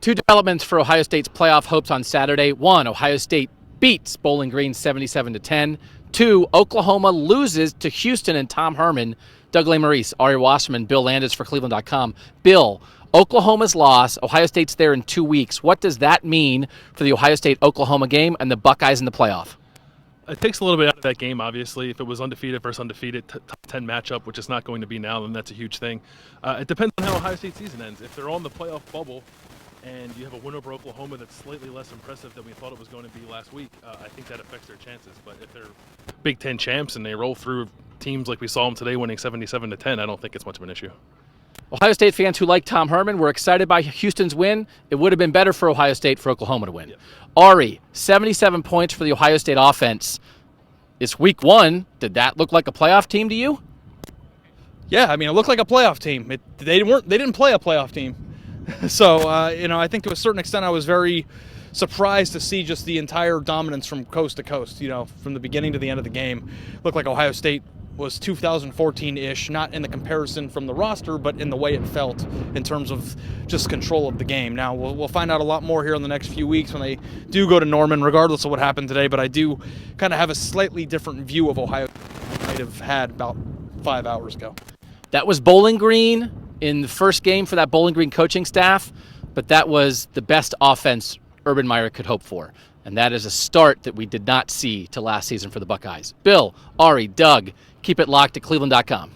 Two developments for Ohio State's playoff hopes on Saturday. One, Ohio State beats Bowling Green 77-10. Two, Oklahoma loses to Houston and Tom Herman. Doug Lesmerises, Ari Wasserman, Bill Landis for cleveland.com. Bill, Oklahoma's loss. Ohio State's there in 2 weeks. What does that mean for the Ohio State-Oklahoma game and the Buckeyes in the playoff? It takes a little bit out of that game, obviously. If it was undefeated versus undefeated, top 10 matchup, which is not going to be now, then that's a huge thing. It depends on how Ohio State's season ends. If they're on the playoff bubble and you have a win over Oklahoma that's slightly less impressive than we thought it was going to be last week, I think that affects their chances. But if they're Big Ten champs and they roll through teams like we saw them today winning 77-10, I don't think it's much of an issue. Ohio State fans who like Tom Herman were excited by Houston's win. It would have been better for Ohio State for Oklahoma to win. Yep. Ari, 77 points for the Ohio State offense. It's week one. Did that look like a playoff team to you? Yeah, I mean, it looked like a playoff team. They didn't play a playoff team. So, I think to a certain extent I was very surprised to see just the entire dominance from coast to coast, from the beginning to the end of the game. Looked like Ohio State was 2014-ish, not in the comparison from the roster, but in the way it felt in terms of just control of the game. Now, we'll find out a lot more here in the next few weeks when they do go to Norman, regardless of what happened today, but I do kind of have a slightly different view of Ohio State I might have had about 5 hours ago. That was Bowling Green in the first game for that Bowling Green coaching staff, but that was the best offense Urban Meyer could hope for. And that is a start that we did not see to last season for the Buckeyes. Bill, Ari, Doug, keep it locked at cleveland.com.